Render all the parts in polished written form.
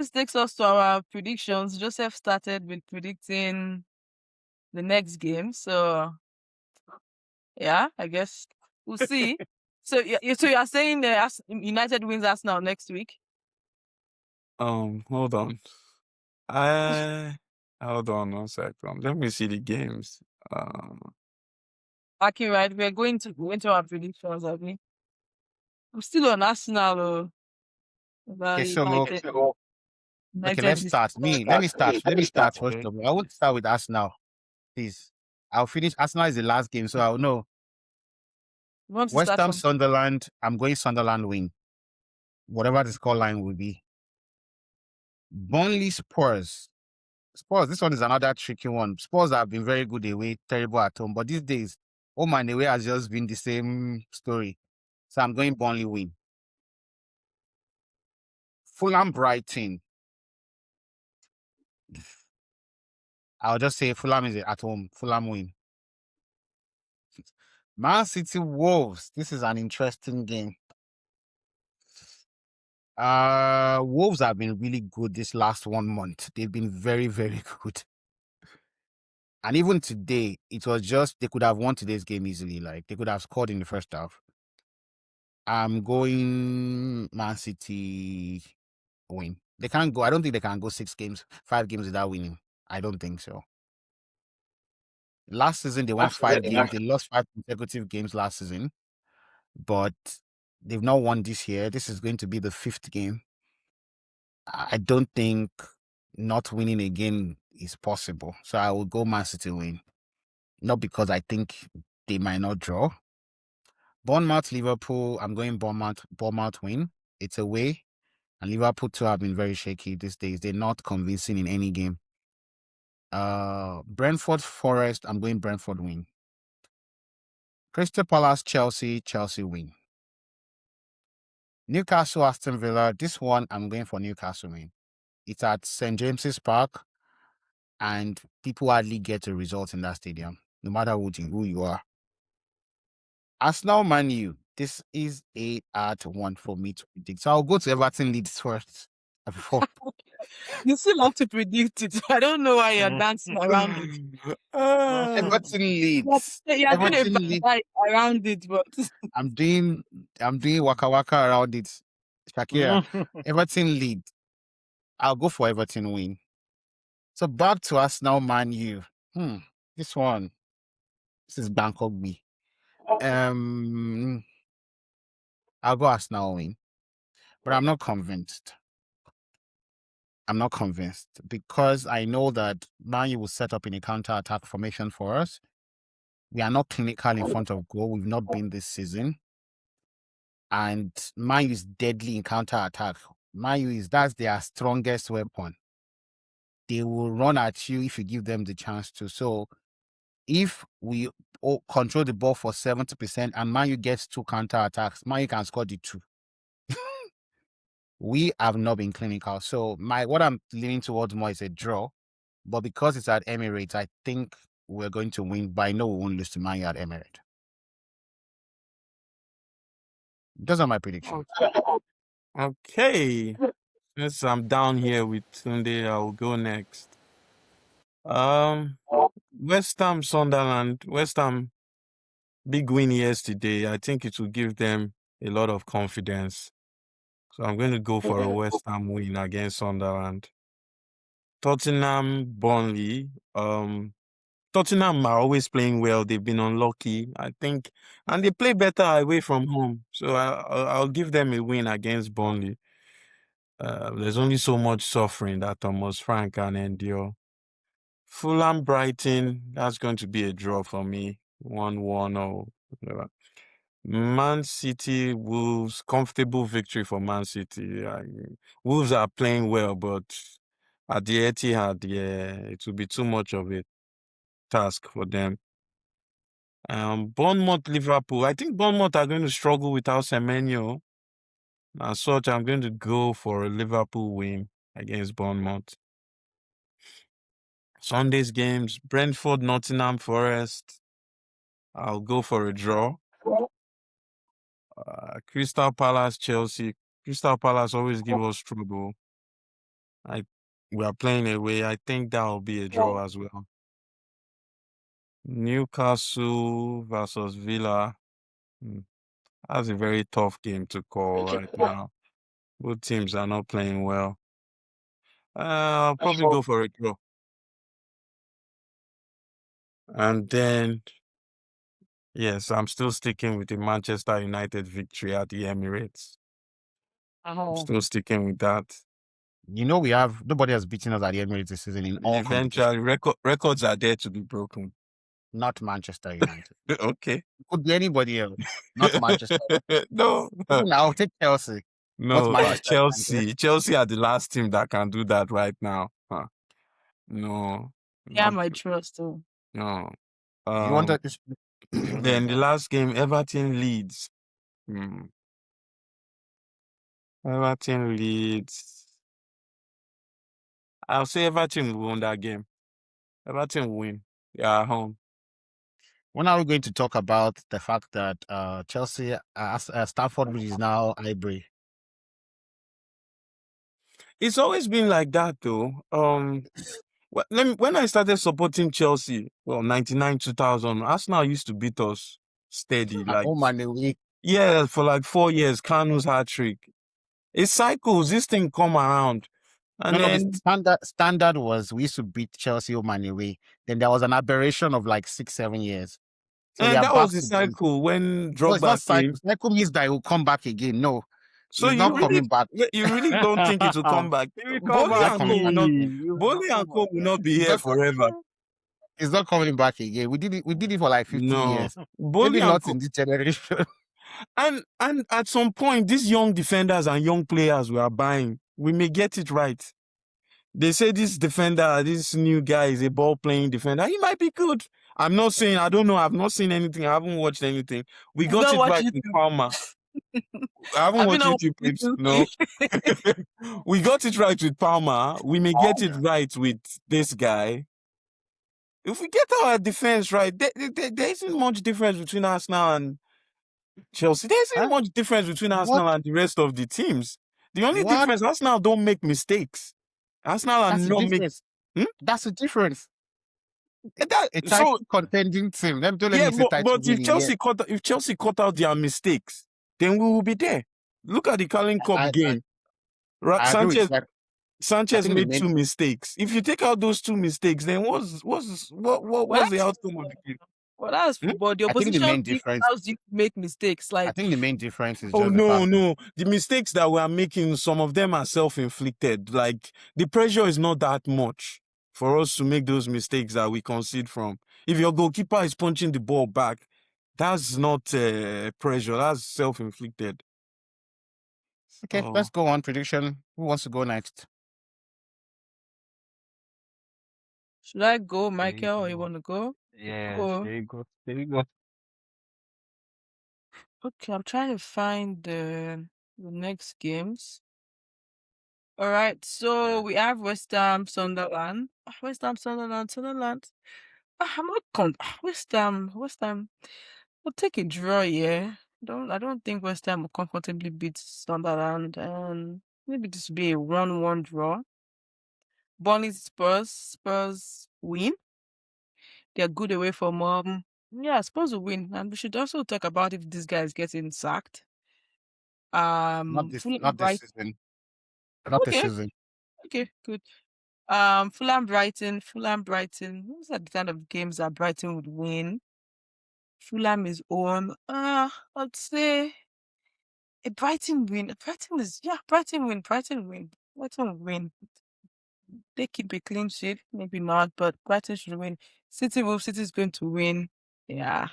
This takes us to our predictions. Joseph started with predicting the next game. So yeah, I guess we'll see. So you are saying United wins Arsenal next week? Hold on. I hold on 1 second. Let me see the games. Okay, right. We're going to go into our predictions, I mean. I'm still on Arsenal. Okay, About so okay, United let's this. start. Let me start first of all. I won't start with Arsenal, please. I'll finish. Arsenal is the last game, so I'll know. You want to West start Ham, from Sunderland. I'm going Sunderland win, whatever the scoreline will be. Burnley, Spurs. Spurs. This one is another tricky one. Spurs have been very good away, terrible at home, but these days, home and away has just been the same story. So I'm going Burnley win. Fulham, Brighton. I'll just say Fulham is at home. Fulham win. Man City, Wolves. This is an interesting game. Wolves have been really good this last 1 month. They've been very, very good. And even today, it was just they could have won today's game easily. Like they could have scored in the first half. I'm going Man City win. They can't go. I don't think they can go 5 games without winning. I don't think so. Last season they went 5 games. They lost 5 consecutive games last season, but they've not won this year. This is going to be the 5th game. I don't think not winning again is possible. So I will go Man City win. Not because I think they might not draw. Bournemouth, Liverpool, I'm going Bournemouth win. It's away. And Liverpool too have been very shaky these days. They're not convincing in any game. Brentford, Forest, I'm going Brentford win. Crystal Palace, Chelsea win. Newcastle, Aston Villa, this one I'm going for Newcastle win. It's at St. James's Park. And people hardly get a result in that stadium, no matter who you are. Arsenal, Man U. This is a hard one for me to predict. So I'll go to Everton Leeds first. Before. You still have to predict it. I don't know why you're dancing around it. Everton Leeds. You're doing a Everton Leeds. bad around it, but I'm doing waka waka around it. Shakira. Everton lead. I'll go for Everton win. So back to Arsenal, Man U. This one. This is Bangkok B. I'll go Arsenal win, but I'm not convinced. Because I know that Man U will set up in a counter-attack formation for us. We are not clinical in front of goal. We've not been this season. And Man U is deadly in counter-attack. That's their strongest weapon. They will run at you if you give them the chance to. So if we control the ball for 70% and Man U gets 2 counter-attacks, Man U can score the 2. We have not been clinical. So what I'm leaning towards more is a draw. But because it's at Emirates, I think we're going to win. But I know we won't lose to Man U at Emirates. Those are my predictions. Okay. Since I'm down here with Tunde, I'll go next. West Ham, Sunderland. West Ham, big win yesterday. I think it will give them a lot of confidence. So I'm going to go for a West Ham win against Sunderland. Tottenham, Burnley. Tottenham are always playing well. They've been unlucky, I think, and they play better away from home. So I'll give them a win against Burnley. There's only so much suffering that Thomas Frank can endure. Fulham, Brighton, that's going to be a draw for me. 1-1 or whatever. Man City, Wolves, comfortable victory for Man City. Wolves are playing well, but at the Etihad, it will be too much of a task for them. Bournemouth, Liverpool. I think Bournemouth are going to struggle without Semenyo. As such, I'm going to go for a Liverpool win against Bournemouth. Sunday's games, Brentford, Nottingham Forest. I'll go for a draw. Crystal Palace, Chelsea. Crystal Palace always give us trouble. We are playing away. I think that will be a draw as well. Newcastle versus Villa. That's a very tough game to call right now. Both teams are not playing well. I'll probably go for a draw. And then, yes, I'm still sticking with the Manchester United victory at the Emirates. I'm still sticking with that. You know, nobody has beaten us at the Emirates this season in all competitions. Eventually, records are there to be broken. Not Manchester United. Okay. It could be anybody else. Not Manchester. No. I'll take Chelsea. No, Not Manchester Chelsea. Chelsea are the last team that can do that right now. Huh. No. Yeah, my trust too. No. You wanted to Then the last game, Everton Leeds. Everton Leeds. I'll say Everton will win that game. Everton will win. They are at home. When are we going to talk about the fact that Chelsea, Stamford Bridge is now Highbury? It's always been like that, though. When I started supporting Chelsea, 99, 2000, Arsenal used to beat us steady. Like, home and away. Yeah, for like 4 years, Kanu's hat-trick. It cycles. This thing come around. And the standard was we used to beat Chelsea home and away. Then there was an aberration of like 6-7 years. So and that was the cycle when Drogba came. Cycle means that it will come back again. No. So he's not coming back. You really don't think it will come back? Boli and Co will not be here forever. It's not coming back again. We did it for like 15 years. Maybe not in this generation. And at some point, these young defenders and young players we are buying, we may get it right. They say this defender, this new guy is a ball-playing defender. He might be good. I'm not saying, I don't know. I've not seen anything. I haven't watched anything. We got it right with Palmer. I haven't watched YouTube clips. No. We got it right with Palmer. We may get it right with this guy. If we get our defense right, there isn't much difference between Arsenal and Chelsea. There isn't much difference between Arsenal and the rest of the teams. The only difference, Arsenal don't make mistakes. Arsenal are not making. That's the difference. It's a contending team. But if Chelsea cut out their mistakes, then we will be there. Look at the Carling Cup game. Sanchez made 2 mistakes. If you take out those 2 mistakes, then what was the outcome of the game? Well, that's football. The opposition allows you to make mistakes. Like, I think the main difference is no. The mistakes that we are making, some of them are self-inflicted. Like, the pressure is not that much for us to make those mistakes that we concede from. If your goalkeeper is punching the ball back, that's not pressure. That's self-inflicted. Okay, let's go on. Prediction. Who wants to go next? Should I go, Michael, or you want to go? Yeah, there you go. Okay, I'm trying to find the next games. All right, so we have West Ham, Sunderland. West Ham, Sunderland. I'm not West Ham. We'll take a draw here. I don't think West Ham will comfortably beat Sunderland, and maybe this will be a 1-1 draw. Burnley, Spurs win. They're good away from Spurs will win, and we should also talk about if this guy is getting sacked. Not this season. Not this season. Okay, good. Fulham, Brighton. Those are the kind of games that Brighton would win. Fulham is on. I'd say a Brighton win. Brighton will win. They keep a clean sheet, maybe not, but Brighton should win. City is going to win. Yeah.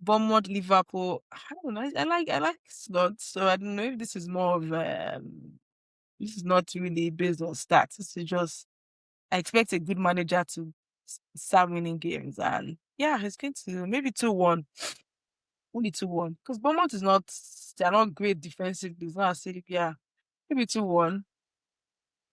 Bournemouth, Liverpool. I don't know. I like slots, so I don't know if this is more of this is not really based on stats. This is just I expect a good manager to start winning games, and it's going to maybe 2-1. Only 2-1. Because Bournemouth they're not great defensively. It's not as if maybe 2-1.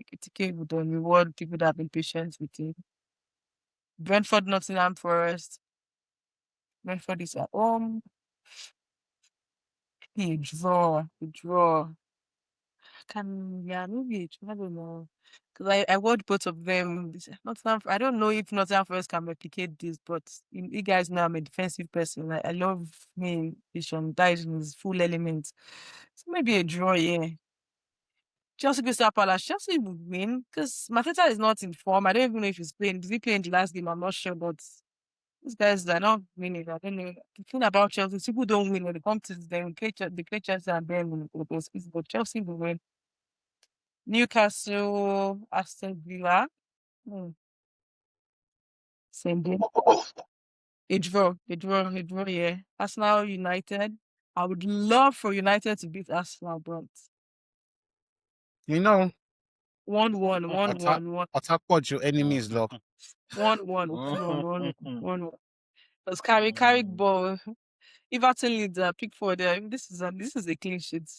TK would reward people that have been patient with him. Brentford, Nottingham Forest. Brentford is at home. A draw. maybe I don't know. Because I watched both of them. I don't know if Nottingham Forest can replicate this, but you guys know I'm a defensive person. I love me Vision dies in his full element. So maybe a draw, yeah. Chelsea Crystal Palace. Chelsea would win because Mateta is not in form. I don't even know if he's playing. Did he play in the last game? I'm not sure, but these guys are not winning. I don't know. The thing about Chelsea, people don't win when they come to them. They play Chelsea and then win. But Chelsea will win. Newcastle, Aston Villa. Hmm. Same day. A draw, yeah. Arsenal United. I would love for United to beat Arsenal, but You know, 1-1, attack 1-1, 1. attack what your enemies love. 1-1, 1-1, 1-1. Because carry ball. Everton leads Pickford. This is a clean sheet.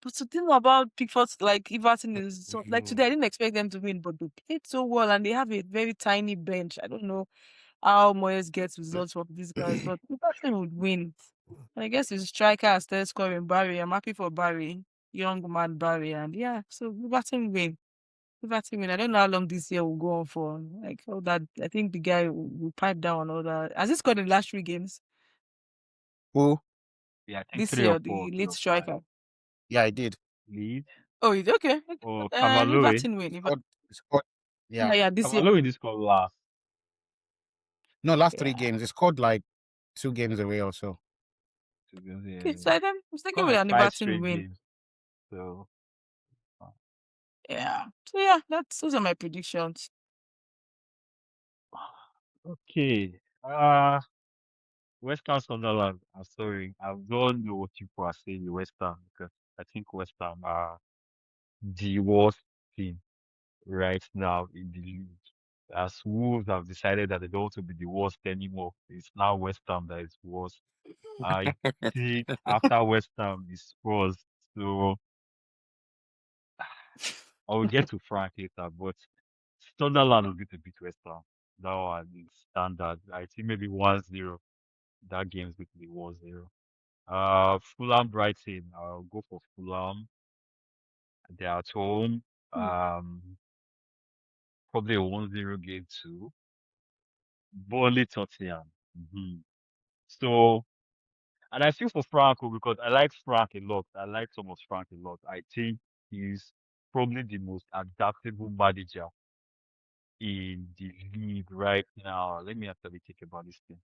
But the thing about Pickford, like Everton is so like today, I didn't expect them to win, but they played so well and they have a very tiny bench. I don't know how Moyes gets results from these guys, but Everton would win. And I guess his striker has started scoring Barry. I'm happy for Barry, young man Barry, and yeah, so Everton win. Everton win. I don't know how long this year will go on for. Like all that, I think the guy will pipe down all that. Has he scored in the last 3 games Who? Yeah, I think this 3 or year? 4, The 3 lead or 5. striker. Yeah, I did. Leeds Oh, he's okay. or Cavalry. Everton win. He scored. Yeah. Yeah, this year. Cavalry this score last. No, last 3 games. Yeah. He scored like 2 games away or so. To be honest, Okay, yeah. so I'm sticking Scored with like an 5 Everton straight win. games. So Yeah. So yeah, those are my predictions. okay. West Ham Sunderland. I'm sorry. I don't know what people are saying in West Ham because I think West Ham are the worst team right now in the league. As Wolves have decided that they don't want to be the worst anymore, it's now West Ham that is worst. I think after West Ham is Spurs, so I will get to Frank later, but Sunderland will get to beat West Ham. That one is standard. I think maybe 1-0. That game is going to be 1-0. Fulham Brighton. I'll go for Fulham. They're at home. Probably a 1-0 game too. Burnley Tottenham. So, and I feel for Franco because I like Frank a lot. I like Thomas Frank a lot. I think he's probably the most adaptable manager in the league right now. Let me actually think about this thing.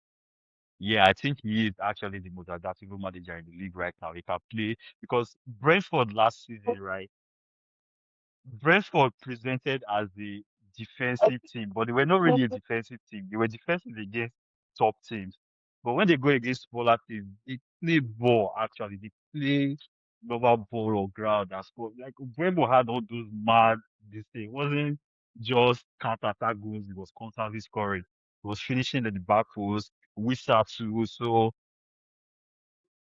Yeah, I think he is actually the most adaptable manager in the league right now. He can play because Brentford last season, right? Brentford presented as the defensive team, but they were not really a defensive team. They were defensive against top teams. But when they go against smaller teams, they play ball actually. They play normal ball or ground and score. Like Bremo had all those mad this thing. It wasn't just counter attack goals, it was constantly scoring. It was finishing at the back post, Wissa too. So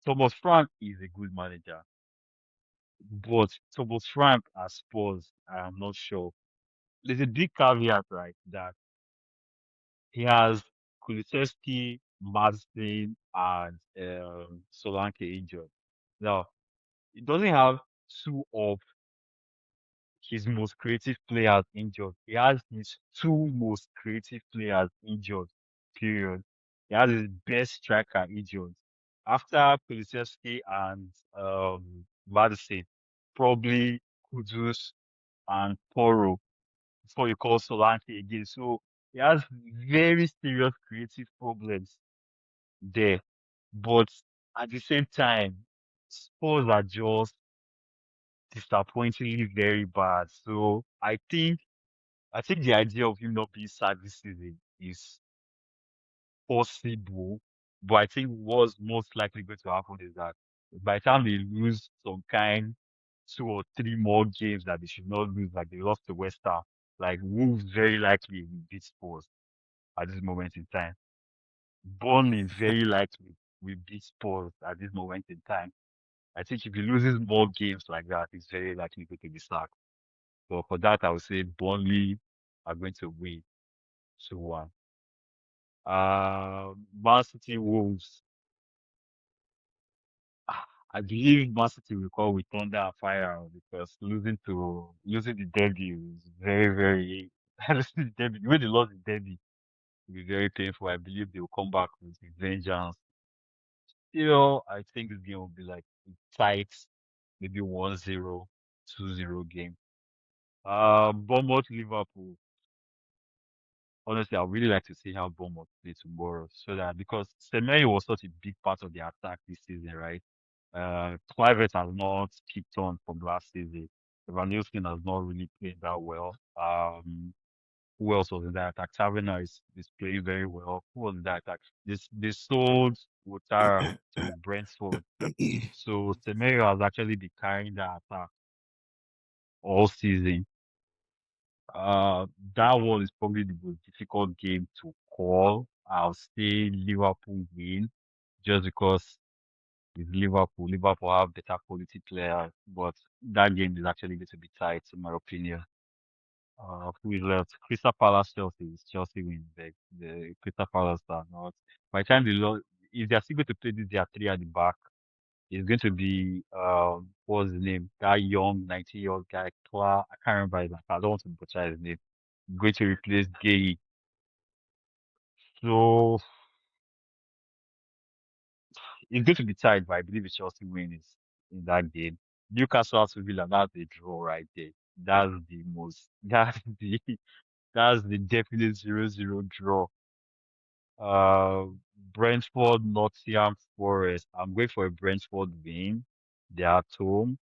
Thomas Frank is a good manager. But Thomas Frank as Spurs, I am not sure. There's a big caveat, right? That he has Kulusevski, Marsden, and Solanke injured. Now, he doesn't have two of his most creative players injured. He has his two most creative players injured, period. He has his best striker injured. After Kulusevski and Marsden, probably Kudus and Poro before you call Solanke again. So he has very serious creative problems there. But at the same time, Spurs are just disappointingly very bad. So I think the idea of him not being sacked this season is possible. But I think what's most likely going to happen is that by the time they lose some kind 2 or 3 more games that they should not lose, like they lost to West Ham, like Wolves very likely will beat Spurs at this moment in time. Burnley very likely will beat Spurs at this moment in time. I think if he loses more games like that, he's very likely going to be sacked. But for that, I would say Burnley are going to win 2-1. Man City Wolves. I believe Man City will call with thunder and fire because losing the derby is very, very losing the derby. When they lost the derby, it will be very painful. I believe they will come back with a vengeance. Still, I think this game will be like tight, maybe 1-0, 2-0 game. Bournemouth, Liverpool. Honestly, I would really like to see how Bournemouth play tomorrow, so that because Semedo was such a big part of the attack this season, right? Clivert has not kicked on from last season. Van Nielsen has not really played that well. Who else was in that attack? Taverna is playing very well. Who was in that attack? They sold Ouattara to Brentford. So Semedo has actually been carrying that attack all season. Uh, that one is probably the most difficult game to call. I'll say Liverpool win just because it's Liverpool. Liverpool have better quality players, but that game is actually going to be tight, in my opinion. Who is left? Crystal Palace, Chelsea. Chelsea win. The Crystal Palace are not. By the time they lost, if they're still going to play this, they are three at the back. It's going to be what's his name? That young 19-year-old guy, Kla. I can't remember his name. I don't want to butcher his name. Going to replace Gay. So it's going to be tight, but I believe the Chelsea win is in that game. Newcastle Aston Villa, that's the draw right there. That's the most that's the definite 0-0 draw. Uh, Brentford, Nottingham Forest. I'm going for a Brentford win. They are at home.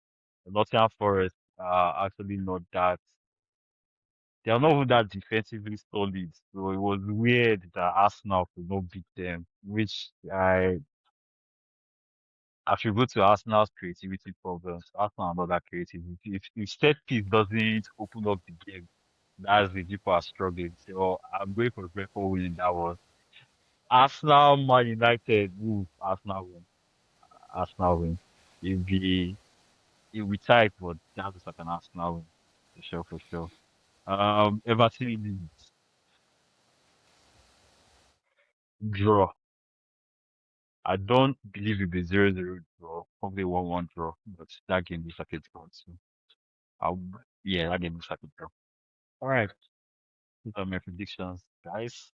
Nottingham Forest are actually not that. They are not even that defensively solid. So it was weird that Arsenal could not beat them, which I attribute to Arsenal's creativity problems. Arsenal are not that creative. If set piece doesn't open up the game, that's the people are struggling. So I'm going for Brentford winning that one. Arsenal, Man United, ooh, Arsenal win. Arsenal win. It'll be tight, but that looks like an Arsenal win. For sure, for sure. Everton draw. I don't believe it'll be 0-0 draw. Probably 1-1 draw, but that game looks like it's going to. I'll, yeah, that game looks like a draw. All right. Those are my predictions, guys.